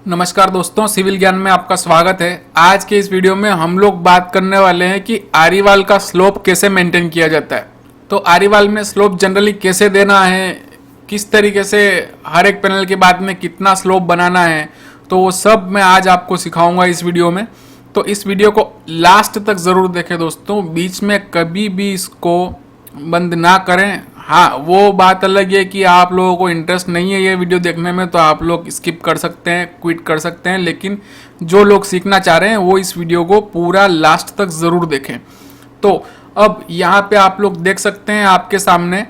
नमस्कार दोस्तों, सिविल ज्ञान में आपका स्वागत है। आज के इस वीडियो में हम लोग बात करने वाले हैं कि आरीवाल का स्लोप कैसे मेंटेन किया जाता है। तो आरीवाल में स्लोप जनरली कैसे देना है, किस तरीके से हर एक पैनल के बाद में कितना स्लोप बनाना है, तो वो सब मैं आज आपको सिखाऊंगा इस वीडियो में। तो इस वीडियो को लास्ट तक ज़रूर देखें दोस्तों, बीच में कभी भी इसको बंद ना करें। हाँ, वो बात अलग है कि आप लोगों को इंटरेस्ट नहीं है ये वीडियो देखने में, तो आप लोग स्किप कर सकते हैं, क्विट कर सकते हैं। लेकिन जो लोग सीखना चाह रहे हैं वो इस वीडियो को पूरा लास्ट तक ज़रूर देखें। तो अब यहाँ पे आप लोग देख सकते हैं आपके सामने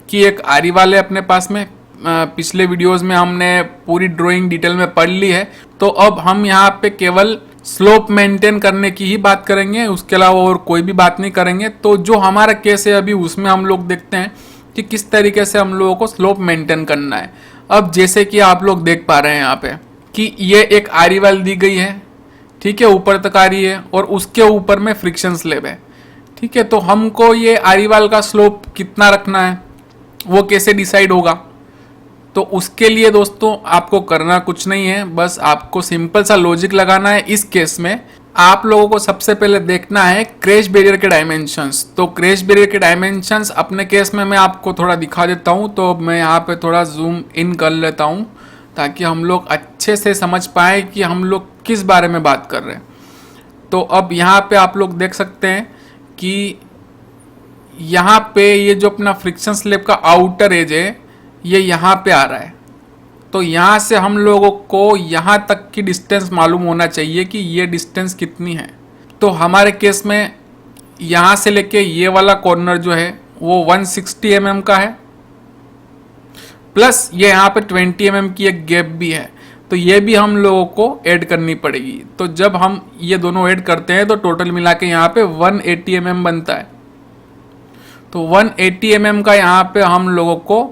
कि एक आरीवाल है अपने पास में। पिछले वीडियोस में हमने पूरी ड्राइंग डिटेल में पढ़ ली है। तो अब हम यहाँ पे केवल स्लोप मेंटेन करने की ही बात करेंगे, उसके अलावा और कोई भी बात नहीं करेंगे। तो जो हमारा केस है अभी, उसमें हम लोग देखते हैं कि किस तरीके से हम लोगों को स्लोप मेंटेन करना है। अब जैसे कि आप लोग देख पा रहे हैं यहाँ पे कि ये एक आरीवाल दी गई है, ठीक है, ऊपर तक आ रही है और उसके ऊपर में फ्रिक्शन स्लैब है, ठीक है। तो हमको ये आरीवाल का स्लोप कितना रखना है वो कैसे डिसाइड होगा? तो उसके लिए दोस्तों आपको करना कुछ नहीं है, बस आपको सिंपल सा लॉजिक लगाना है। इस केस में आप लोगों को सबसे पहले देखना है क्रैश बैरियर के डायमेंशंस। तो क्रैश बैरियर के डायमेंशंस अपने केस में मैं आपको थोड़ा दिखा देता हूं। तो मैं यहाँ पे थोड़ा जूम इन कर लेता हूं ताकि हम लोग अच्छे से समझ पाए कि हम लोग किस बारे में बात कर रहे हैं। तो अब यहाँ पे आप लोग देख सकते हैं कि यहाँ पे ये जो अपना फ्रिक्शन स्लैब का आउटर एज है ये यहाँ पे आ रहा है। तो यहाँ से हम लोगों को यहाँ तक की डिस्टेंस मालूम होना चाहिए कि ये डिस्टेंस कितनी है। तो हमारे केस में यहाँ से लेके ये वाला कॉर्नर जो है वो 160 mm का है, प्लस ये यहाँ पे 20 mm की एक गैप भी है। तो ये भी हम लोगों को ऐड करनी पड़ेगी। तो जब हम ये दोनों ऐड करते हैं तो टोटल मिला के यहाँ पे 180 mm बनता है। तो 180 mm का यहाँ पे हम लोगों को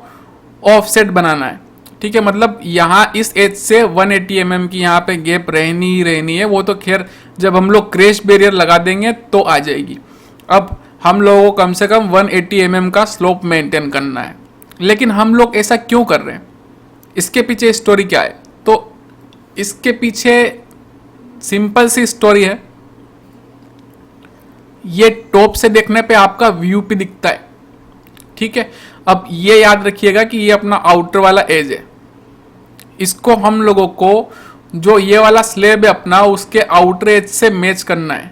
ऑफसेट बनाना है, ठीक है। मतलब यहाँ इस एज से 180 mm की यहाँ पे गैप रहनी ही रहनी है। वो तो खैर जब हम लोग क्रैश बैरियर लगा देंगे तो आ जाएगी। अब हम लोगों को कम से कम 180 mm का स्लोप मेंटेन करना है। लेकिन हम लोग ऐसा क्यों कर रहे हैं, इसके पीछे स्टोरी क्या है? तो इसके पीछे सिंपल सी स्टोरी है। ये टॉप से देखने पे आपका व्यू पे दिखता है, ठीक है। अब ये याद रखिएगा कि ये अपना आउटर वाला एज है। इसको हम लोगों को जो ये वाला स्लैब है अपना, उसके आउटर एज से मैच करना है।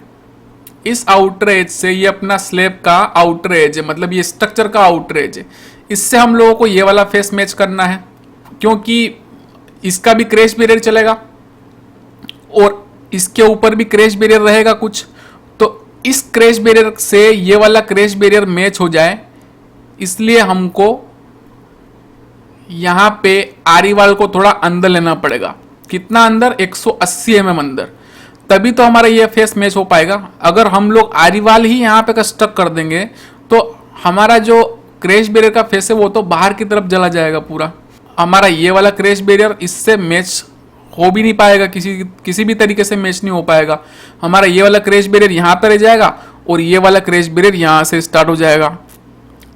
इस आउटर एज से ये अपना स्लैब का आउटर एज है, मतलब ये स्ट्रक्चर का आउटर एज है। इससे हम लोगों को ये वाला फेस मैच करना है, क्योंकि इसका भी क्रैश बैरियर चलेगा और इसके ऊपर भी क्रैश बैरियर रहेगा कुछ। तो इस क्रैश बैरियर से ये वाला क्रैश बैरियर मैच हो जाए, इसलिए हमको यहाँ पे आरीवाल को थोड़ा अंदर लेना पड़ेगा। कितना अंदर? 180 mm अंदर, तभी तो हमारा ये फेस मैच हो पाएगा। अगर हम लोग आरीवाल ही यहाँ पे स्टक कर देंगे तो हमारा जो क्रैश बैरियर का फेस है वो तो बाहर की तरफ चला जाएगा पूरा। हमारा ये वाला क्रैश बैरियर इससे मैच हो भी नहीं पाएगा, किसी भी तरीके से मैच नहीं हो पाएगा। हमारा ये वाला क्रैश बैरियर यहाँ पर रह जाएगा और ये वाला क्रैश बैरियर यहाँ से स्टार्ट हो जाएगा।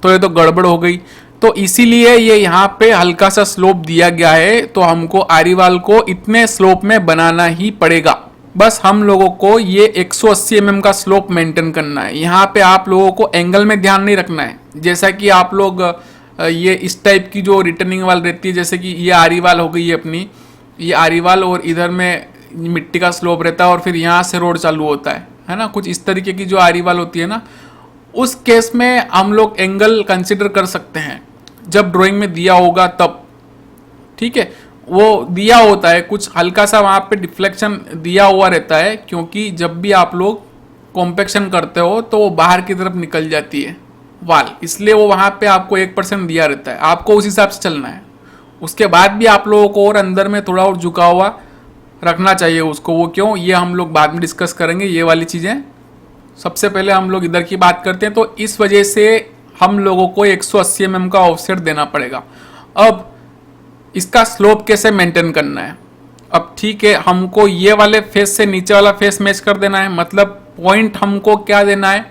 तो ये तो गड़बड़ हो गई। तो इसीलिए ये यहाँ पे हल्का सा स्लोप दिया गया है। तो हमको आरीवाल को इतने स्लोप में बनाना ही पड़ेगा। बस हम लोगों को ये 180 mm का स्लोप मेंटेन करना है। यहाँ पे आप लोगों को एंगल में ध्यान नहीं रखना है। जैसा कि आप लोग ये इस टाइप की जो रिटर्निंग वाल रहती है, जैसे कि ये आरीवाल हो गई है अपनी, ये आरीवाल, और इधर में मिट्टी का स्लोप रहता है और फिर यहाँ से रोड चालू होता है ना, कुछ इस तरीके की जो आरीवाल होती है ना, उस केस में हम लोग एंगल कंसिडर कर सकते हैं जब ड्राइंग में दिया होगा तब, ठीक है। वो दिया होता है कुछ हल्का सा वहाँ पे डिफ्लेक्शन दिया हुआ रहता है, क्योंकि जब भी आप लोग कॉम्पैक्शन करते हो तो वो बाहर की तरफ निकल जाती है वाल, इसलिए वो वहाँ पे आपको 1% दिया रहता है। आपको उस हिसाब से चलना है। उसके बाद भी आप लोगों को और अंदर में थोड़ा और झुका हुआ रखना चाहिए उसको। वो क्यों, ये हम लोग बाद में डिस्कस करेंगे ये वाली चीज़ें। सबसे पहले हम लोग इधर की बात करते हैं। तो इस वजह से हम लोगों को 180 mm का ऑफसेट देना पड़ेगा। अब इसका स्लोप कैसे मेंटेन करना है? अब ठीक है, हमको ये वाले फेस से नीचे वाला फेस मैच कर देना है। मतलब पॉइंट हमको क्या देना है,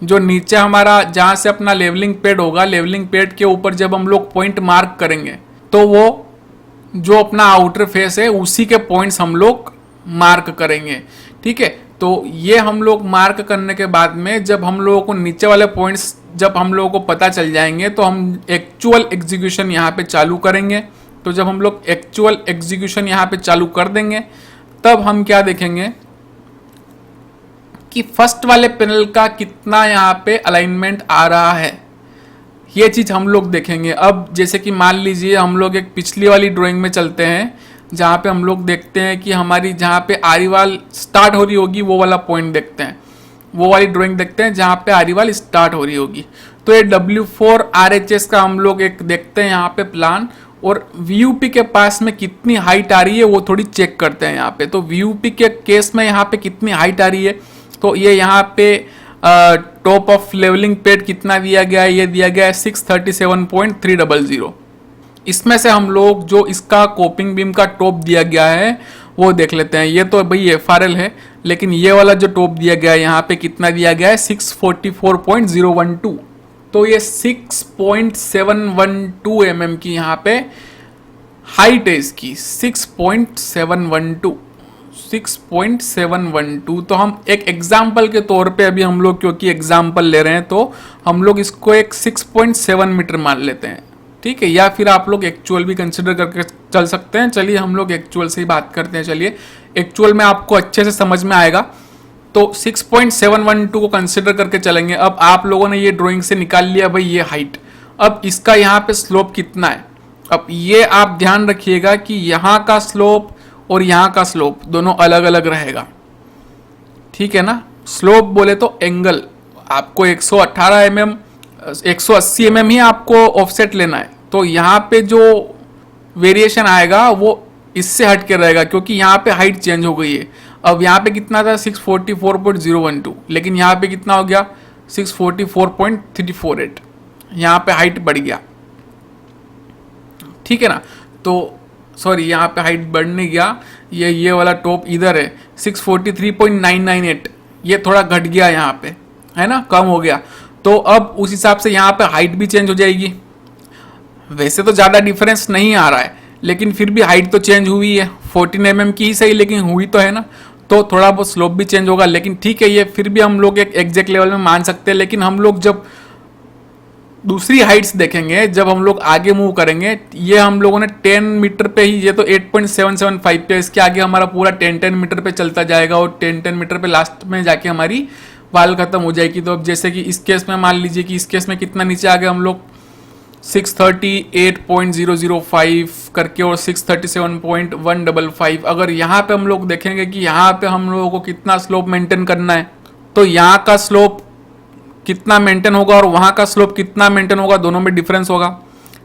जो नीचे हमारा जहाँ से अपना लेवलिंग पैड होगा, लेवलिंग पैड के ऊपर जब हम लोग पॉइंट मार्क करेंगे तो वो जो अपना आउटर फेस है उसी के पॉइंट्स हम लोग मार्क करेंगे। ठीक है, तो ये हम लोग मार्क करने के बाद में जब हम लोगों को नीचे वाले पॉइंट्स जब हम लोगों को पता चल जाएंगे तो हम एक्चुअल एग्जीक्यूशन यहाँ पे चालू करेंगे। तो जब हम लोग एक्चुअल एग्जीक्यूशन यहाँ पे चालू कर देंगे तब हम क्या देखेंगे कि फर्स्ट वाले पैनल का कितना यहाँ पे अलाइनमेंट आ रहा है, ये चीज हम लोग देखेंगे। अब जैसे कि मान लीजिए हम लोग एक पिछली वाली ड्राइंग में चलते हैं जहाँ पे हम लोग देखते हैं कि हमारी जहाँ पे आरीवाल स्टार्ट हो रही होगी वो वाला पॉइंट देखते हैं, वो वाली ड्राइंग देखते हैं जहाँ पे आरीवाल स्टार्ट हो रही होगी। तो ये W4 RHS का हम लोग एक देखते हैं यहाँ पे प्लान, और VUP के पास में कितनी हाइट आ रही है वो थोड़ी चेक करते हैं यहाँ पे। तो VUP के केस में यहाँ पे कितनी हाइट आ रही है, तो ये यहाँ पे टॉप ऑफ लेवलिंग पेड कितना दिया गया है, ये दिया गया है 637.300। इसमें से हम लोग जो इसका कोपिंग बीम का टॉप दिया गया है वो देख लेते हैं। ये तो भाई FRL है, लेकिन ये वाला जो टॉप दिया गया है यहाँ पे कितना दिया गया है 644.012। तो ये 6.712 mm की यहाँ पे हाइट है इसकी, 6.712। तो हम एक एग्जाम्पल के तौर पे अभी हम लोग क्योंकि एग्जाम्पल ले रहे हैं तो हम लोग इसको एक 6.7 मीटर मान लेते हैं। ठीक है, या फिर आप लोग एक्चुअल भी कंसिडर करके चल सकते हैं। चलिए हम लोग एक्चुअल से ही बात करते हैं। चलिए एक्चुअल में आपको अच्छे से समझ में आएगा। तो 6.712 को कंसिडर करके चलेंगे। अब आप लोगों ने ये ड्राइंग से निकाल लिया भाई ये हाइट, अब इसका यहाँ पे स्लोप कितना है। अब ये आप ध्यान रखिएगा कि यहाँ का स्लोप और यहाँ का स्लोप दोनों अलग अलग रहेगा। ठीक है ना, स्लोप बोले तो एंगल आपको 118 mm 180 mm ही आपको ऑफसेट लेना है। तो यहाँ पे जो वेरिएशन आएगा वो इससे हट के रहेगा क्योंकि यहाँ पे हाइट चेंज हो गई है। अब यहाँ पे कितना था 644.012, लेकिन यहाँ पे कितना हो गया 644.348, यहाँ पे हाइट बढ़ गया। ठीक है ना, तो सॉरी यहाँ पे हाइट बढ़ नहीं गया, ये वाला टॉप इधर है 643.998, ये थोड़ा घट गया यहाँ पे, है ना, कम हो गया। तो अब उस हिसाब से यहाँ पे हाइट भी चेंज हो जाएगी। वैसे तो ज़्यादा डिफरेंस नहीं आ रहा है, लेकिन फिर भी हाइट तो चेंज हुई है, 14 mm की ही सही लेकिन हुई तो है ना। तो थोड़ा बहुत स्लोप भी चेंज होगा, लेकिन ठीक है ये फिर भी हम लोग एक एग्जैक्ट लेवल में मान सकते हैं। लेकिन हम लोग जब दूसरी हाइट्स देखेंगे, जब हम लोग आगे मूव करेंगे, ये हम लोगों ने 10 मीटर पे ही, ये तो 8.775 पे, इसके आगे हमारा पूरा 10 मीटर पे चलता जाएगा और 10 मीटर पे लास्ट में जाके हमारी वाल खत्म हो जाएगी। तो अब जैसे कि इस केस में मान लीजिए कि इस केस में कितना नीचे आ गए हम लोग 638.005 करके और 637.155। अगर यहाँ पे हम लोग देखेंगे कि यहाँ पे हम लोगों को कितना स्लोप मेंटेन करना है, तो यहाँ का स्लोप कितना मेंटेन होगा और वहाँ का स्लोप कितना मेंटेन होगा, दोनों में डिफरेंस होगा।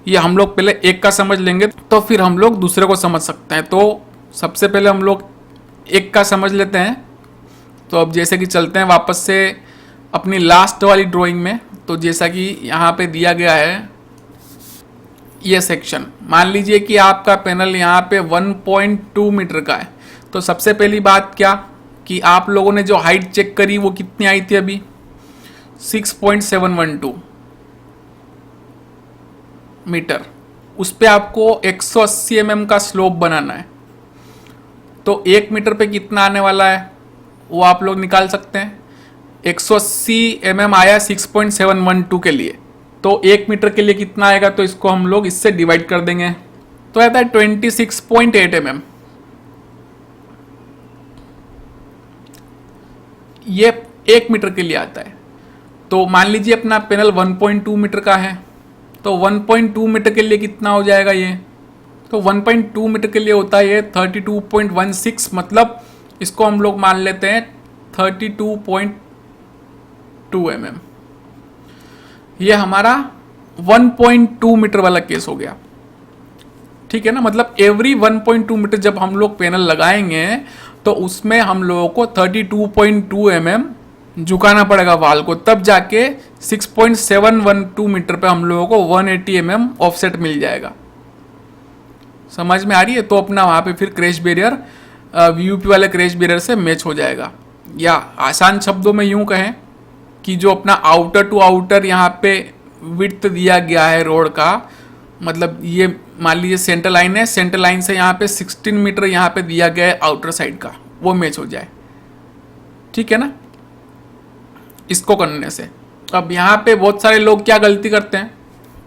ये हम लोग पहले एक का समझ लेंगे तो फिर हम लोग दूसरे को समझ सकते हैं। तो सबसे पहले हम लोग एक का समझ लेते हैं। तो अब जैसे कि चलते हैं वापस से अपनी लास्ट वाली ड्राइंग में। तो जैसा कि यहाँ पे दिया गया है ये सेक्शन, मान लीजिए कि आपका पैनल यहाँ पे 1.2 मीटर का है। तो सबसे पहली बात क्या कि आप लोगों ने जो हाइट चेक करी वो कितनी आई थी अभी 6.712 मीटर, उस पे आपको 180 mm का स्लोप बनाना है। तो 1 मीटर पे कितना आने वाला है वो आप लोग निकाल सकते हैं। 180 mm आया 6.712 के लिए, तो 1 मीटर के लिए कितना आएगा, तो इसको हम लोग इससे डिवाइड कर देंगे तो आता है 26.8 mm। ये 1 मीटर के लिए आता है। तो मान लीजिए अपना पैनल 1.2 मीटर का है, तो 1.2 मीटर के लिए कितना हो जाएगा ये, तो 1.2 मीटर के लिए होता है ये 32.16, मतलब इसको हम लोग मान लेते हैं 32.2 mm। ये हमारा 1.2 मीटर वाला केस हो गया। ठीक है ना, मतलब एवरी 1.2 मीटर जब हम लोग पैनल लगाएंगे तो उसमें हम लोगों को 32.2 mm झुकाना पड़ेगा वाल को, तब जाके 6.712 मीटर पे हम लोगों को 180 mm ऑफसेट मिल जाएगा। समझ में आ रही है। तो अपना वहाँ पे फिर क्रैश बैरियर VUP वाले क्रैश बैरियर से मैच हो जाएगा। या आसान शब्दों में यूं कहें कि जो अपना आउटर टू आउटर यहाँ पे विड्थ दिया गया है रोड का, मतलब ये मान लीजिए सेंटर लाइन है, सेंटर लाइन से यहाँ पे 16 मीटर यहाँ पे दिया गया है आउटर साइड का, वो मैच हो जाए, ठीक है ना, इसको करने से। अब यहाँ पे बहुत सारे लोग क्या गलती करते हैं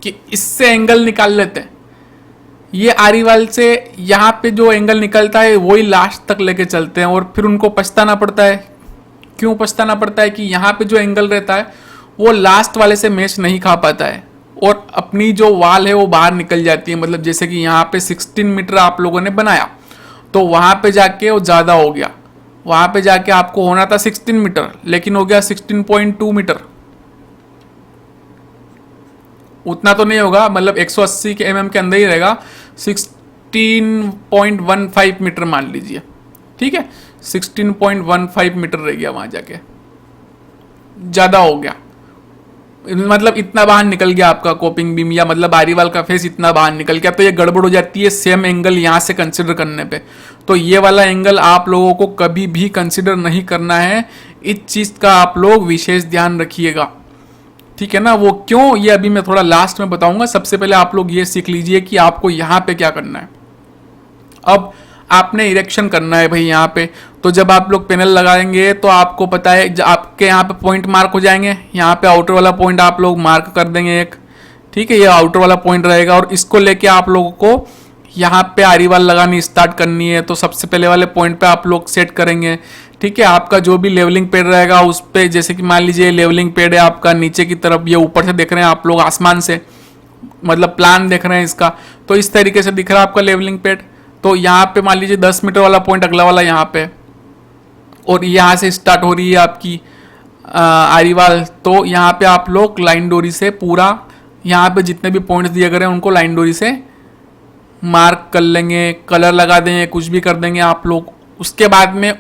कि इससे एंगल निकाल लेते हैं, ये आरीवाल से यहाँ पे जो एंगल निकलता है वही लास्ट तक लेके चलते हैं, और फिर उनको पछताना पड़ता है। क्यों पछताना पड़ता है कि यहाँ पे जो एंगल रहता है वो लास्ट वाले से मैच नहीं खा पाता है, और अपनी जो वाल है वो बाहर निकल जाती है। मतलब जैसे कि यहाँ पे 16 मीटर आप लोगों ने बनाया, तो वहाँ पे जाके वो ज़्यादा हो गया, वहाँ पे जाके आपको होना था 16 मीटर, लेकिन हो गया 16.2 मीटर। उतना तो नहीं होगा, मतलब 180 के mm के अंदर ही रहेगा, 16.15 मीटर मान लीजिए, ठीक है, 16.15 मीटर रह गया वहाँ जाके, ज़्यादा हो गया। मतलब इतना बाहर निकल गया आपका कोपिंग बीम, या मतलब आरीवाल का फेस इतना बाहर निकल गया, तो ये गड़बड़ हो जाती है सेम एंगल यहाँ से कंसिडर करने पे। तो ये वाला एंगल आप लोगों को कभी भी कंसिडर नहीं करना है, इस चीज़ का आप लोग विशेष ध्यान रखिएगा, ठीक है ना। वो क्यों, ये अभी मैं थोड़ा लास्ट में बताऊंगा। सबसे पहले आप लोग ये सीख लीजिए कि आपको यहाँ पे क्या करना है। अब आपने इरेक्शन करना है भाई यहाँ पे, तो जब आप लोग पैनल लगाएंगे तो आपको पता है आपके यहाँ पे पॉइंट मार्क हो जाएंगे, यहाँ पे आउटर वाला पॉइंट आप लोग मार्क कर देंगे एक, ठीक है, ये आउटर वाला पॉइंट रहेगा, और इसको लेके आप लोगों को यहाँ पे आरीवाल लगानी स्टार्ट करनी है। तो सबसे पहले वाले पॉइंट पे आप लोग सेट करेंगे, ठीक है। आपका जो भी लेवलिंग पेड रहेगा उस पे, जैसे कि मान लीजिए लेवलिंग पेड है आपका नीचे की तरफ, ये ऊपर से देख रहे हैं आप लोग आसमान से, मतलब प्लान देख रहे हैं इसका, तो इस तरीके से दिख रहा है आपका लेवलिंग पेड। तो यहाँ पे मान लीजिए 10 मीटर वाला पॉइंट अगला वाला यहाँ पे, और यहाँ से स्टार्ट हो रही है आपकी आरीवाल। तो यहाँ पे आप लोग लाइन डोरी से पूरा यहाँ पे जितने भी पॉइंट्स दिए गए हैं उनको लाइन डोरी से मार्क कर लेंगे, कलर लगा देंगे, कुछ भी कर देंगे आप लोग। उसके बाद में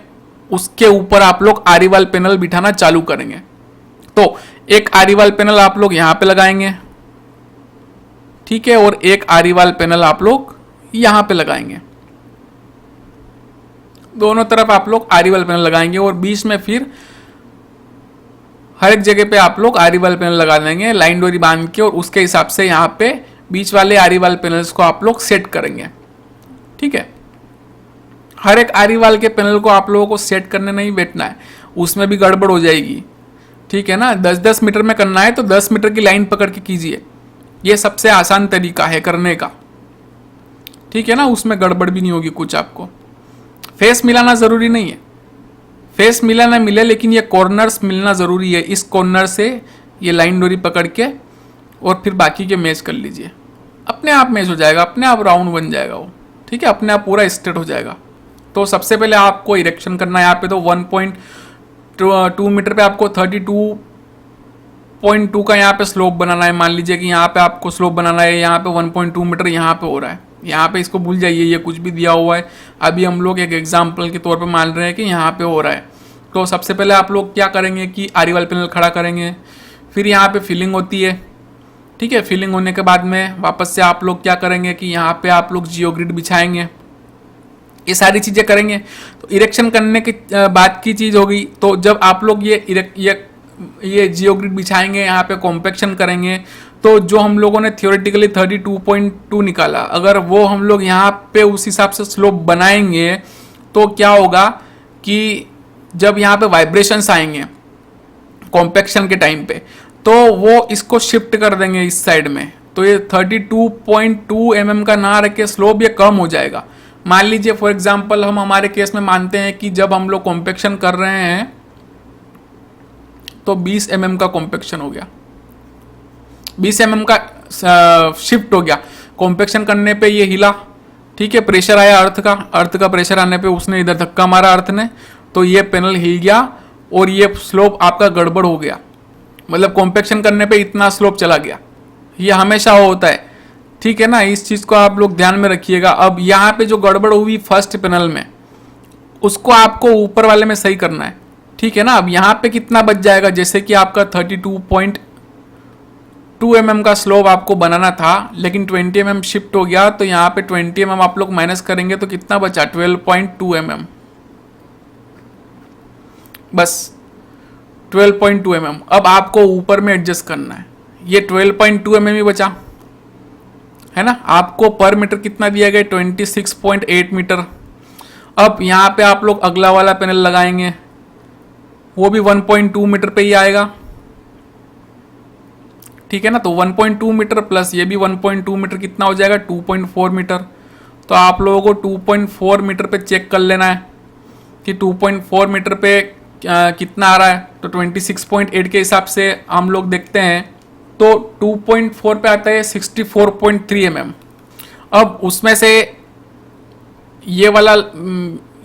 उसके ऊपर आप लोग आरीवाल पैनल बिठाना चालू करेंगे। तो एक आरीवाल पैनल आप लोग यहाँ पे लगाएंगे, ठीक है, और एक आरीवाल पैनल आप लोग यहाँ पे लगाएंगे, दोनों तरफ आप लोग आरीवाल पैनल लगाएंगे, और बीच में फिर हर एक जगह पे आप लोग आरीवाल पैनल लगा देंगे लाइन डोरी बांध के, और उसके हिसाब से यहाँ पे बीच वाले आरीवाल पैनल्स को आप लोग सेट करेंगे, ठीक है। हर एक आरीवाल के पैनल को आप लोगों को सेट करने नहीं बैठना है, उसमें भी गड़बड़ हो जाएगी, ठीक है ना। 10-10 मीटर में करना है तो 10 मीटर की लाइन पकड़ के कीजिए, ये सबसे आसान तरीका है करने का, ठीक है ना। उसमें गड़बड़ भी नहीं होगी कुछ। आपको फेस मिलाना ज़रूरी नहीं है, फेस मिला ना मिले, लेकिन ये कॉर्नर्स मिलना ज़रूरी है। इस कॉर्नर से ये लाइन डोरी पकड़ के और फिर बाकी के मैच कर लीजिए, अपने आप मैच हो जाएगा, अपने आप राउंड बन जाएगा वो, ठीक है, अपने आप पूरा स्ट्रेट हो जाएगा। तो सबसे पहले आपको इरेक्शन करना है यहाँ पे। तो 1.2 मीटर पे आपको 32.2 का यहाँ पे स्लोप बनाना है। मान लीजिए कि यहाँ पे आपको स्लोप बनाना है, यहाँ पे 1.2 मीटर यहाँ पे हो रहा है, यहाँ पे इसको भूल जाइए, ये कुछ भी दिया हुआ है। अभी हम लोग एक एग्जाम्पल के तौर पे मान रहे हैं कि यहाँ पे हो रहा है। तो सबसे पहले आप लोग क्या करेंगे कि आरीवाल पैनल खड़ा करेंगे, फिर यहाँ पे फिलिंग होती है, ठीक है। फिलिंग होने के बाद में वापस से आप लोग क्या करेंगे कि यहाँ पे आप लोग जियोग्रिड बिछाएंगे, ये सारी चीज़ें करेंगे। तो इरेक्शन करने के बाद की चीज़ होगी। तो जब आप लोग ये जियोग्रिड बिछाएंगे, यहाँ पे कॉम्पैक्शन करेंगे, तो जो हम लोगों ने थियोरेटिकली 32.2 निकाला, अगर वो हम लोग यहाँ पे उस हिसाब से स्लोप बनाएंगे तो क्या होगा कि जब यहाँ पे वाइब्रेशंस आएंगे कॉम्पैक्शन के टाइम पे, तो वो इसको शिफ्ट कर देंगे इस साइड में। तो ये 32.2 mm का ना रखे स्लोप, ये कम हो जाएगा। मान लीजिए फॉर एग्जांपल हम हमारे केस में मानते हैं कि जब हम लोग कॉम्पैक्शन कर रहे हैं तो 20 mm का कॉम्पैक्शन हो गया, 20 mm का शिफ्ट हो गया। कॉम्पैक्शन करने पे ये हिला, ठीक है, प्रेशर आया अर्थ का प्रेशर आने पे उसने इधर धक्का मारा अर्थ ने, तो ये पैनल हिल गया और ये स्लोप आपका गड़बड़ हो गया। मतलब कॉम्पैक्शन करने पे इतना स्लोप चला गया, ये हमेशा होता है, ठीक है ना। इस चीज़ को आप लोग ध्यान में रखिएगा। अब यहाँ पे जो गड़बड़ हुई फर्स्ट पैनल में, उसको आपको ऊपर वाले में सही करना है, ठीक है ना। अब यहाँ पे कितना बच जाएगा, जैसे कि आपका 32.2 mm का स्लोप आपको बनाना था, लेकिन 20 mm शिफ्ट हो गया, तो यहाँ पे 20 mm आप लोग माइनस करेंगे तो कितना बचा, 12.2 mm, बस 12.2 mm। अब आपको ऊपर में एडजस्ट करना है, ये 12.2 mm ही बचा है ना। आपको पर मीटर कितना दिया गया, 26.8 मीटर। अब यहाँ पे आप लोग अगला वाला पैनल लगाएंगे, वो भी 1.2 मीटर पे ही आएगा, ठीक है ना। तो 1.2 मीटर प्लस ये भी 1.2 मीटर कितना हो जाएगा, 2.4 मीटर। तो आप लोगों को 2.4 मीटर पे चेक कर लेना है कि 2.4 मीटर पे कितना आ रहा है। तो 26.8 के हिसाब से हम लोग देखते हैं तो 2.4 पे आता है 64.3 mm। अब उसमें से ये वाला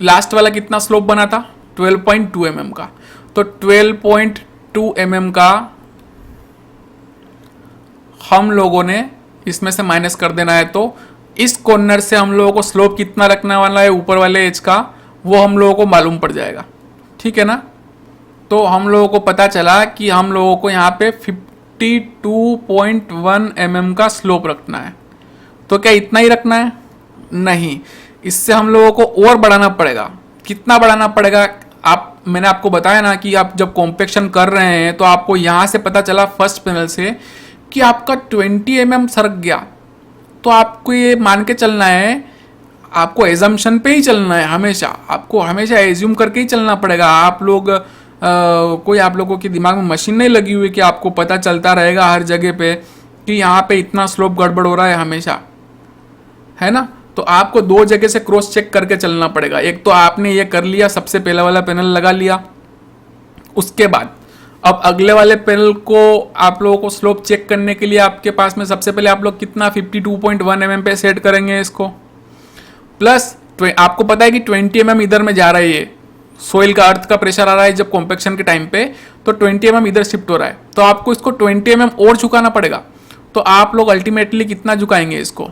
लास्ट वाला कितना स्लोप बना था, 12.2 mm का। तो 12.2 mm का हम लोगों ने इसमें से माइनस कर देना है। तो इस कॉर्नर से हम लोगों को स्लोप कितना रखने वाला है ऊपर वाले एज का, वो हम लोगों को मालूम पड़ जाएगा, ठीक है ना। तो हम लोगों को पता चला कि हम लोगों को यहाँ पे 52.1 mm का स्लोप रखना है। तो क्या इतना ही रखना है, नहीं, इससे हम लोगों को और बढ़ाना पड़ेगा। कितना बढ़ाना पड़ेगा, मैंने आपको बताया ना कि आप जब कॉम्पेक्शन कर रहे हैं तो आपको यहाँ से पता चला फर्स्ट पैनल से कि आपका 20 mm सरक गया। तो आपको ये मान के चलना है, आपको एजम्पशन पे ही चलना है, हमेशा आपको हमेशा एज्यूम करके ही चलना पड़ेगा। आप लोग कोई आप लोगों के दिमाग में मशीन नहीं लगी हुई कि आपको पता चलता रहेगा हर जगह पे कि यहाँ पे इतना स्लोप गड़बड़ हो रहा है हमेशा, है ना। तो आपको दो जगह से क्रॉस चेक करके चलना पड़ेगा। एक तो आपने ये कर लिया, सबसे पहला वाला पैनल लगा लिया, उसके बाद अब अगले वाले पैनल को आप लोगों को स्लोप चेक करने के लिए आपके पास में सबसे पहले आप लोग कितना 52.1 mm पे सेट करेंगे इसको, प्लस आपको पता है कि 20 mm इधर में जा रहा है, ये सोइल का अर्थ का प्रेशर आ रहा है जब कॉम्पेक्शन के टाइम पे, तो 20 mm इधर शिफ्ट हो रहा है। तो आपको इसको 20 mm और झुकाना पड़ेगा। तो आप लोग अल्टीमेटली कितना झुकाएंगे इसको,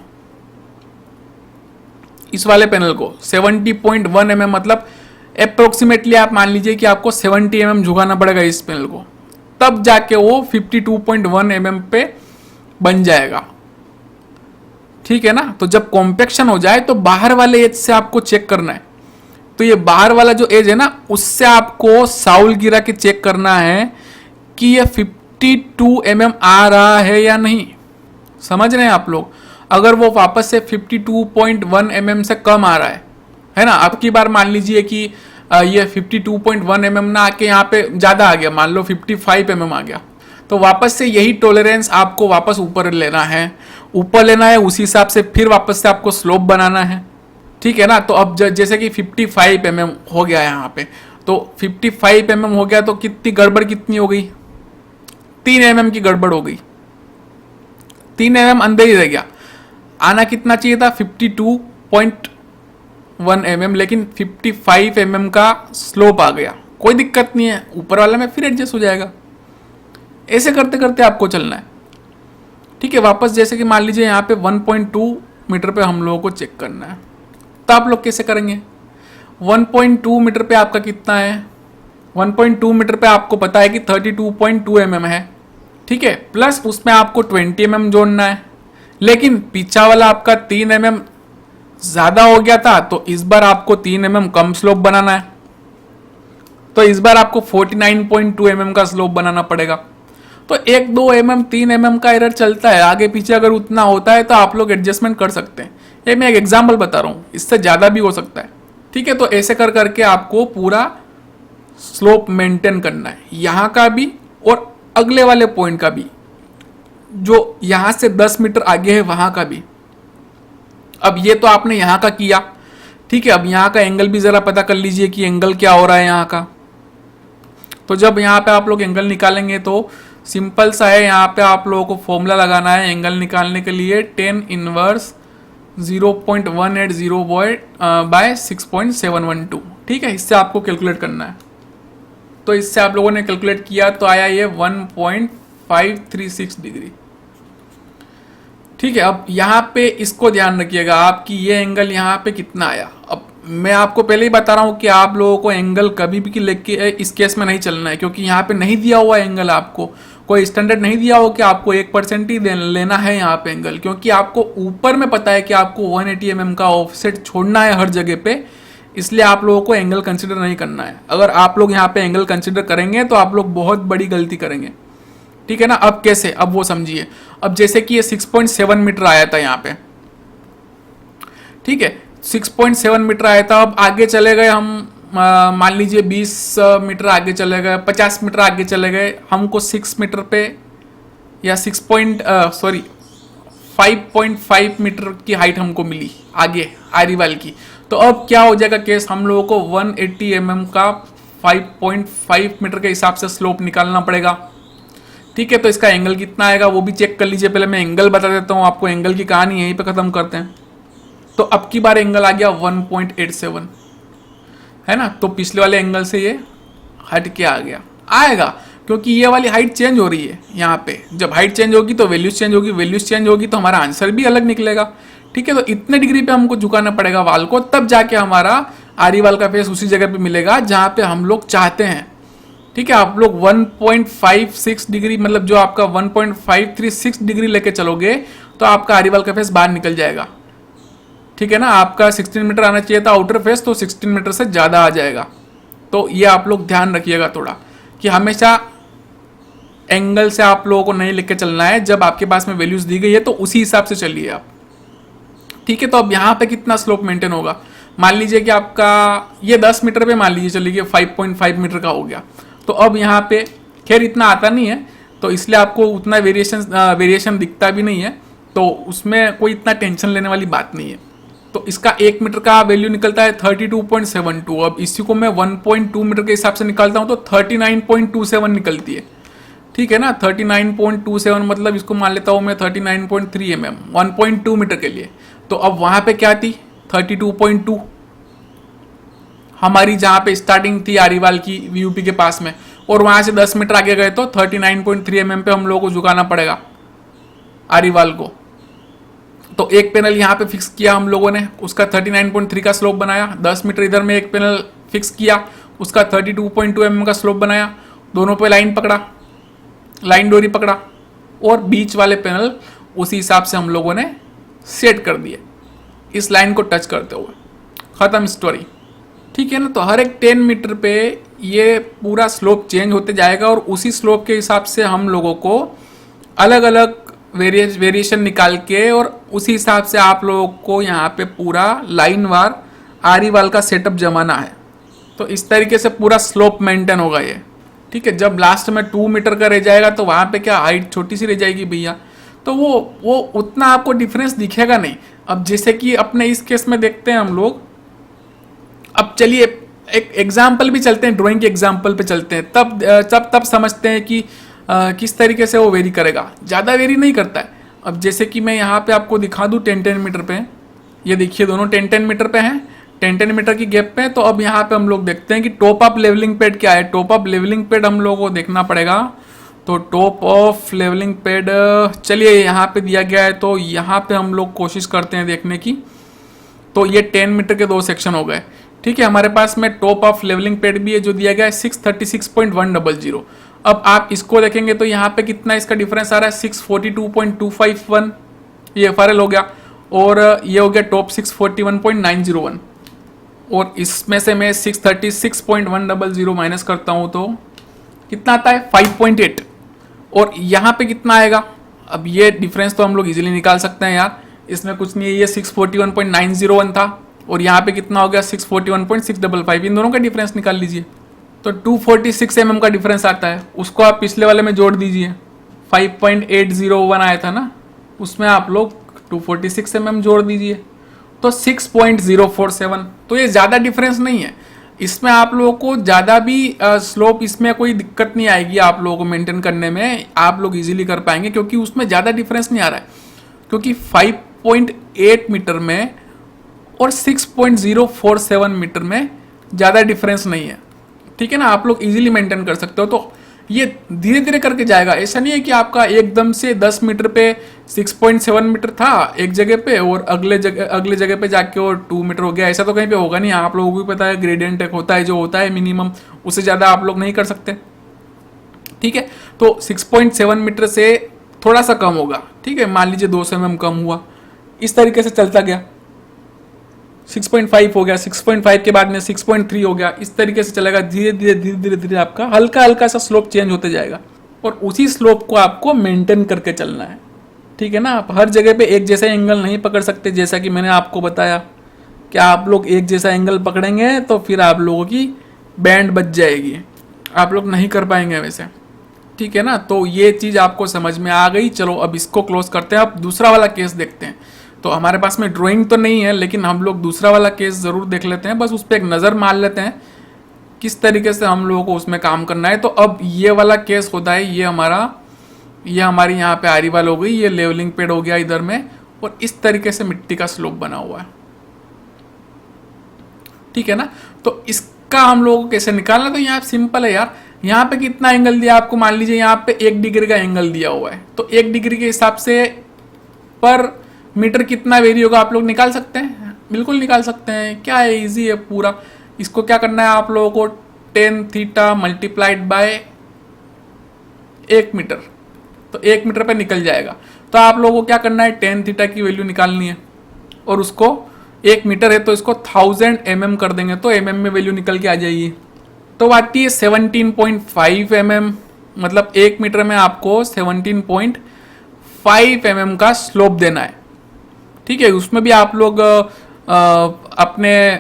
इस वाले पैनल को 70.1 mm, मतलब अप्रोक्सीमेटली आप मान लीजिए कि आपको 70 mm झुकाना पड़ेगा इस पैनल को, तब जाके वो 52.1 mm पे बन जाएगा, ठीक है ना। तो जब कॉम्पेक्शन हो जाए तो बाहर वाले एज से आपको चेक करना है। तो ये बाहर वाला जो एज है ना, उससे आपको साउल गिरा के चेक करना है कि ये 52 mm आ रहा है या नहीं। समझ रहे हैं आप लोग। अगर वो वापस से 52.1 mm से कम आ रहा है ना, अब की बार मान लीजिए कि ये 52.1 mm ना आके यहाँ पे ज़्यादा आ गया, मान लो 55 mm आ गया, तो वापस से यही टॉलरेंस आपको वापस ऊपर लेना है, उसी हिसाब से फिर वापस से आपको स्लोप बनाना है, ठीक है ना। तो अब जैसे कि 55 mm हो गया यहाँ पे, तो 55 mm हो गया तो कितनी गड़बड़ कितनी हो गई, 3 mm की गड़बड़ हो गई, 3 mm अंदर ही रह गया। आना कितना चाहिए था 52.1 mm, लेकिन 55 mm का स्लोप आ गया। कोई दिक्कत नहीं है, ऊपर वाला में फिर एडजस्ट हो जाएगा। ऐसे करते करते आपको चलना है, ठीक है। वापस जैसे कि मान लीजिए यहाँ पे 1.2 मीटर पे हम लोगों को चेक करना है, तो आप लोग कैसे करेंगे। 1.2 मीटर पे आपका कितना है, 1.2 मीटर पे आपको पता है कि 32.2 mm है, ठीक है। प्लस उसमें आपको 20 mm जोड़ना है, लेकिन पीछा वाला आपका 3 mm ज़्यादा हो गया था, तो इस बार आपको 3 mm कम स्लोप बनाना है। तो इस बार आपको 49.2 mm का स्लोप बनाना पड़ेगा। तो 1-2 mm 3 mm का एरर चलता है, आगे पीछे अगर उतना होता है तो आप लोग एडजस्टमेंट कर सकते हैं। ये मैं एक एग्जाम्पल बता रहा हूँ, इससे ज़्यादा भी हो सकता है, ठीक है। तो ऐसे कर करके आपको पूरा स्लोप मेंटेन करना है, यहाँ का भी और अगले वाले पॉइंट का भी, जो यहाँ से 10 मीटर आगे है वहाँ का भी। अब ये तो आपने यहाँ का किया, ठीक है। अब यहाँ का एंगल भी ज़रा पता कर लीजिए कि एंगल क्या हो रहा है यहाँ का। तो जब यहाँ पे आप लोग एंगल निकालेंगे तो सिंपल सा है, यहाँ पे आप लोगों को फॉर्मूला लगाना है एंगल निकालने के लिए, 10 इनवर्स 0.180 बाय 6.712, ठीक है। इससे आपको कैलकुलेट करना है। तो इससे आप लोगों ने कैलकुलेट किया तो आया ये 1.536 डिग्री, ठीक है। अब यहाँ पे इसको ध्यान रखिएगा आपकी ये एंगल यहाँ पे कितना आया। अब मैं आपको पहले ही बता रहा हूँ कि आप लोगों को एंगल कभी भी लेके इस केस में नहीं चलना है, क्योंकि यहाँ पे नहीं दिया हुआ एंगल, आपको कोई स्टैंडर्ड नहीं दिया हो कि आपको 1% ही लेना है यहाँ पे एंगल, क्योंकि आपको ऊपर में पता है कि आपको 180 mm का ऑफसेट छोड़ना है हर जगह पे, इसलिए आप लोगों को एंगल कंसिडर नहीं करना है। अगर आप लोग यहाँ पे एंगल कंसिडर करेंगे तो आप लोग बहुत बड़ी गलती करेंगे, ठीक है ना। अब कैसे, अब वो समझिए। अब जैसे कि ये 6.7 मीटर आया था यहाँ पे, ठीक है, 6.7 मीटर आया था। अब आगे चले गए हम, मान लीजिए 20 मीटर आगे चले गए, 50 मीटर आगे चले गए, हमको 6 मीटर पे या 5.5 मीटर की हाइट हमको मिली आगे आरीवाल की। तो अब क्या हो जाएगा केस, हम लोगों को 180 mm का 5.5 मीटर के हिसाब से स्लोप निकालना पड़ेगा, ठीक है। तो इसका एंगल कितना आएगा वो भी चेक कर लीजिए। पहले मैं एंगल बता देता हूँ आपको, एंगल की कहानी यहीं पे खत्म करते हैं। तो अब की बार एंगल आ गया 1.87, है ना। तो पिछले वाले एंगल से ये हट के आ गया, आएगा, क्योंकि ये वाली हाइट चेंज हो रही है यहाँ पे। जब हाइट चेंज होगी तो वैल्यूज चेंज होगी, वैल्यूज चेंज होगी तो हमारा आंसर भी अलग निकलेगा, ठीक है। तो इतने डिग्री पे हमको झुकाना पड़ेगा वाल को, तब जाके हमारा आरी वाल का फेस उसी जगह पे मिलेगा जहाँ पे हम लोग चाहते हैं, ठीक है। आप लोग 1.56 डिग्री, मतलब जो आपका 1.536 डिग्री लेके चलोगे तो आपका आरी वाल का फेस बाहर निकल जाएगा, ठीक है ना। आपका 16 मीटर आना चाहिए था आउटर फेस, तो 16 मीटर से ज़्यादा आ जाएगा। तो ये आप लोग ध्यान रखिएगा थोड़ा, कि हमेशा एंगल से आप लोगों को नहीं लेके चलना है। जब आपके पास में वैल्यूज दी गई है तो उसी हिसाब से चलिए आप, ठीक है। तो अब यहाँ पे कितना स्लोप मेंटेन होगा, मान लीजिए कि आपका ये 10 मीटर पे मान लीजिए चलिए 5.5 मीटर का हो गया। तो अब यहाँ पे खैर इतना आता नहीं है, तो इसलिए आपको उतना वेरिएशन दिखता भी नहीं है, तो उसमें कोई इतना टेंशन लेने वाली बात नहीं है। तो इसका 1 मीटर का वैल्यू निकलता है 32.72। अब इसी को मैं 1.2 मीटर के हिसाब से निकालता हूँ तो 39.27 निकलती है, ठीक है ना। 39.27 मतलब इसको मान लेता हूँ मैं 39.3 mm 1.2 मीटर के लिए। तो अब वहाँ पे क्या थी 32.2 हमारी, जहाँ पे स्टार्टिंग थी आरीवाल की वीयूपी के पास में, और वहाँ से 10 मीटर आगे गए तो 39.3 mm पे हम लोगों को झुकाना पड़ेगा आरीवाल को। तो एक पैनल यहाँ पे फिक्स किया हम लोगों ने, उसका 39.3 का स्लोप बनाया। 10 मीटर इधर में एक पैनल फिक्स किया, उसका 32.2 mm का स्लोप बनाया। दोनों पे लाइन पकड़ा, लाइन डोरी पकड़ा, और बीच वाले पैनल उसी हिसाब से हम लोगों ने सेट कर दिए इस लाइन को टच करते हुए। ख़त्म स्टोरी, ठीक है ना। तो हर एक 10 मीटर पे ये पूरा स्लोप चेंज होते जाएगा, और उसी स्लोप के हिसाब से हम लोगों को अलग अलग वेरिएशन निकाल के, और उसी हिसाब से आप लोगों को यहाँ पे पूरा लाइन वार आरीवाल का सेटअप जमाना है। तो इस तरीके से पूरा स्लोप मेंटेन होगा ये, ठीक है। जब लास्ट में 2 मीटर का रह जाएगा तो वहाँ पे क्या हाइट छोटी सी रह जाएगी भैया, तो वो उतना आपको डिफरेंस दिखेगा नहीं। अब जैसे कि अपने इस केस में देखते हैं हम लोग, अब चलिए एक एग्जाम्पल भी चलते हैं, ड्राइंग के एग्जाम्पल पे चलते हैं, तब समझते हैं कि किस तरीके से वो वेरी करेगा। ज़्यादा वेरी नहीं करता है। अब जैसे कि मैं यहाँ पे आपको दिखा दूँ 10-10 मीटर पे, ये देखिए दोनों 10-10 मीटर पे हैं, 10-10 मीटर की गैप पे। तो अब यहाँ पे हम लोग देखते हैं कि टॉप अप लेवलिंग पैड क्या है। टॉप अप लेवलिंग पैड हम लोगों को देखना पड़ेगा। तो टॉप ऑफ लेवलिंग पैड चलिए यहाँ पे दिया गया है, तो यहाँ पे हम लोग कोशिश करते हैं देखने की। तो ये 10 मीटर के 2 सेक्शन हो गए, ठीक है। हमारे पास में टॉप ऑफ लेवलिंग पैड भी है जो दिया गया है 636.100। अब आप इसको देखेंगे तो यहाँ पे कितना इसका डिफरेंस आ रहा है 642.251, ये FRL हो गया, और ये हो गया टॉप 641.901, और इसमें से मैं 636.100 माइनस करता हूँ तो कितना आता है 5.8, और यहाँ पे कितना आएगा। अब ये डिफरेंस तो हम लोग इजीली निकाल सकते हैं यार, इसमें कुछ नहीं है। ये 641.901 था, और यहाँ पे कितना हो गया 641.655। इन दोनों का डिफरेंस निकाल लीजिए तो 246 mm का डिफरेंस आता है। उसको आप पिछले वाले में जोड़ दीजिए, 5.801 आया था ना, उसमें आप लोग 246 mm जोड़ दीजिए तो 6.047। तो ये ज़्यादा डिफरेंस नहीं है, इसमें आप लोगों को ज़्यादा भी स्लोप, इसमें कोई दिक्कत नहीं आएगी आप लोगों को मेंटेन करने में, आप लोग इजीली कर पाएंगे, क्योंकि उसमें ज़्यादा डिफरेंस नहीं आ रहा है। क्योंकि 5.8 मीटर में और 6.047 मीटर में ज़्यादा डिफरेंस नहीं है, ठीक है ना। आप लोग इजीली मेंटेन कर सकते हो। तो ये धीरे धीरे करके जाएगा, ऐसा नहीं है कि आपका एकदम से 10 मीटर पे 6.7 मीटर था एक जगह पे, और अगले जगह पे जाके और 2 मीटर हो गया, ऐसा तो कहीं पे होगा नहीं। आप लोगों को भी पता है ग्रेडियंट एक होता है जो होता है मिनिमम, उससे ज़्यादा आप लोग नहीं कर सकते, ठीक है। तो 6.7 मीटर से थोड़ा सा कम होगा, ठीक है, मान लीजिए 200 mm कम हुआ, इस तरीके से चलता गया। 6.5 हो गया, 6.5 के बाद में 6.3 हो गया, इस तरीके से चलेगा। धीरे धीरे आपका हल्का हल्का सा स्लोप चेंज होते जाएगा, और उसी स्लोप को आपको मेंटेन करके चलना है। ठीक है ना, आप हर जगह पे एक जैसा एंगल नहीं पकड़ सकते, जैसा कि मैंने आपको बताया कि आप लोग एक जैसा एंगल पकड़ेंगे तो फिर आप लोगों की बैंड बच जाएगी, आप लोग नहीं कर पाएंगे वैसे। ठीक है ना, तो ये चीज़ आपको समझ में आ गई। चलो अब इसको क्लोज करते हैं, अब दूसरा वाला केस देखते हैं। तो हमारे पास में ड्राइंग तो नहीं है, लेकिन हम लोग दूसरा वाला केस ज़रूर देख लेते हैं, बस उस पर एक नज़र मार लेते हैं किस तरीके से हम लोगों को उसमें काम करना है। तो अब ये वाला केस होता है, ये हमारी यहाँ पे आरी वाल हो गई, ये लेवलिंग पेड हो गया इधर में, और इस तरीके से मिट्टी का स्लोप बना हुआ है। ठीक है ना, तो इसका हम लोगों को कैसे निकालना, तो यहाँ सिंपल है यार। यहाँ पे कितना एंगल दिया आपको, मान लीजिए यहाँ पे 1 डिग्री का एंगल दिया हुआ है, तो 1 डिग्री के हिसाब से पर मीटर कितना वेरी होगा आप लोग निकाल सकते हैं, बिल्कुल निकाल सकते हैं। क्या है, इजी है पूरा। इसको क्या करना है आप लोगों को, ten theta multiplied by 1 metre, तो 1 मीटर पे निकल जाएगा। तो आप लोगों को क्या करना है, टेन थीटा की वैल्यू निकालनी है, और उसको 1 मीटर है तो इसको 1000 mm कर देंगे, तो mm में वैल्यू निकल के आ जाएगी। तो आती है 17.5 mm, मतलब 1 मीटर में आपको 17.5 mm का स्लोप देना है। ठीक है, उसमें भी आप लोग अपने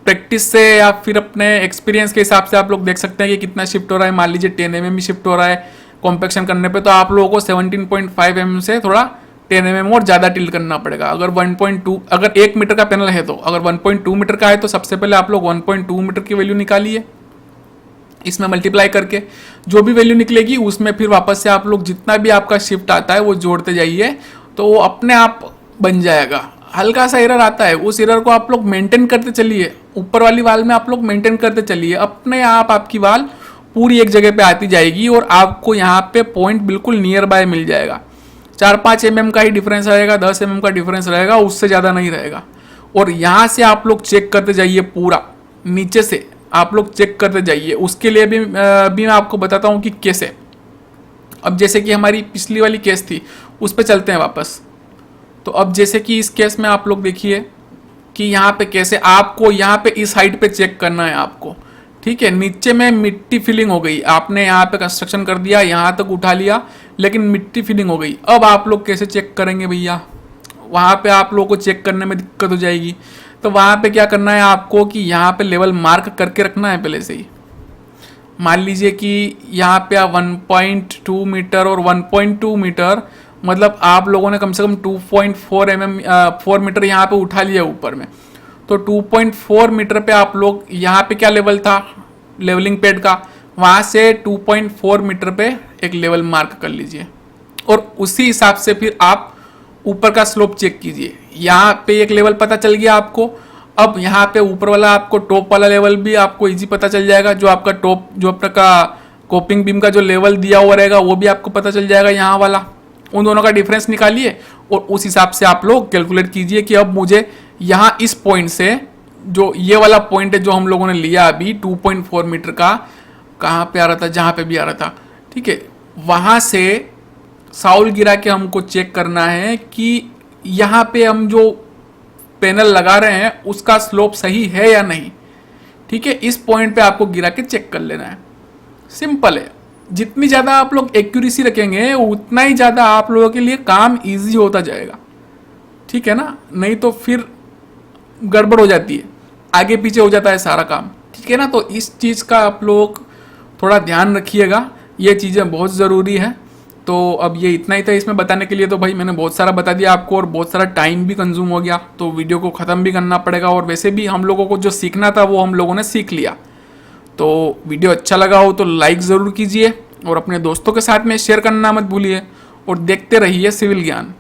प्रैक्टिस से या फिर अपने एक्सपीरियंस के हिसाब से आप लोग देख सकते हैं कि कितना शिफ्ट हो रहा है। मान लीजिए 10 mm ही शिफ्ट हो रहा है कॉम्पैक्शन करने पे, तो आप लोगों को 17.5 mm से थोड़ा 10 mm और ज़्यादा टिल्ट करना पड़ेगा। अगर 1.2, अगर 1 मीटर का पैनल है, तो अगर 1.2 मीटर का है तो सबसे पहले आप लोग 1.2 मीटर की वैल्यू निकालिए, इसमें मल्टीप्लाई करके जो भी वैल्यू निकलेगी उसमें फिर वापस से आप लोग जितना भी आपका शिफ्ट आता है वो जोड़ते जाइए, तो वो अपने आप बन जाएगा। हल्का सा एरर आता है, उस एरर को आप लोग मेंटेन करते चलिए, ऊपर वाली वाल में आप लोग मेंटेन करते चलिए, अपने आप आपकी वाल पूरी एक जगह पे आती जाएगी और आपको यहाँ पे पॉइंट बिल्कुल नियर बाय मिल जाएगा। 4-5 mm का ही डिफरेंस रहेगा, 10 mm का डिफरेंस रहेगा, उससे ज़्यादा नहीं रहेगा। और यहाँ से आप लोग चेक करते जाइए, पूरा नीचे से आप लोग चेक करते जाइए। उसके लिए भी मैं आपको बताता हूँ कि कैसे। अब जैसे कि हमारी पिछली वाली केस थी, उस पर चलते हैं वापस। तो अब जैसे कि इस केस में आप लोग देखिए कि यहाँ पे कैसे आपको यहाँ पे इस हाइट पे चेक करना है आपको। ठीक है, नीचे में मिट्टी फिलिंग हो गई, आपने यहाँ पे कंस्ट्रक्शन कर दिया, यहाँ तक उठा लिया, लेकिन मिट्टी फिलिंग हो गई। अब आप लोग कैसे चेक करेंगे भैया, वहाँ पे आप लोगों को चेक करने में दिक्कत हो जाएगी। तो वहाँ पे क्या करना है आपको कि यहाँ पे लेवल मार्क करके रखना है पहले से ही। मान लीजिए कि यहाँ पे 1.2 मीटर और 1.2 मीटर, मतलब आप लोगों ने कम से कम 4 मीटर यहाँ पे उठा लिया ऊपर में। तो 2.4 मीटर पे आप लोग यहाँ पे क्या लेवल था लेवलिंग पेड का, वहाँ से 2.4 मीटर पे एक लेवल मार्क कर लीजिए, और उसी हिसाब से फिर आप ऊपर का स्लोप चेक कीजिए। यहाँ पे एक लेवल पता चल गया आपको। अब यहाँ पे ऊपर वाला आपको टॉप वाला लेवल भी आपको इजी पता चल जाएगा, जो आपका टॉप, जो आपका कोपिंग बीम का जो लेवल दिया हुआ रहेगा वो भी आपको पता चल जाएगा यहाँ वाला। उन दोनों का डिफरेंस निकालिए और उस हिसाब से आप लोग कैलकुलेट कीजिए कि अब मुझे यहाँ इस पॉइंट से, जो ये वाला पॉइंट है जो हम लोगों ने लिया अभी 2.4 मीटर का, कहाँ पे आ रहा था, जहाँ पे भी आ रहा था, ठीक है, वहाँ से साउल गिरा के हमको चेक करना है कि यहाँ पे हम जो पैनल लगा रहे हैं उसका स्लोप सही है या नहीं। ठीक है, इस पॉइंट पे आपको गिरा के चेक कर लेना है। सिंपल है, जितनी ज़्यादा आप लोग एक्यूरेसी रखेंगे उतना ही ज़्यादा आप लोगों के लिए काम इजी होता जाएगा। ठीक है ना, नहीं तो फिर गड़बड़ हो जाती है, आगे पीछे हो जाता है सारा काम। ठीक है ना, तो इस चीज़ का आप लोग थोड़ा ध्यान रखिएगा, ये चीज़ें बहुत ज़रूरी है। तो अब ये इतना ही था इसमें बताने के लिए। तो भाई मैंने बहुत सारा बता दिया आपको और बहुत सारा टाइम भी कंज्यूम हो गया, तो वीडियो को ख़त्म भी करना पड़ेगा। और वैसे भी हम लोगों को जो सीखना था वो हम लोगों ने सीख लिया। तो वीडियो अच्छा लगा हो तो लाइक ज़रूर कीजिए और अपने दोस्तों के साथ में शेयर करना मत भूलिए, और देखते रहिए सिविल ज्ञान।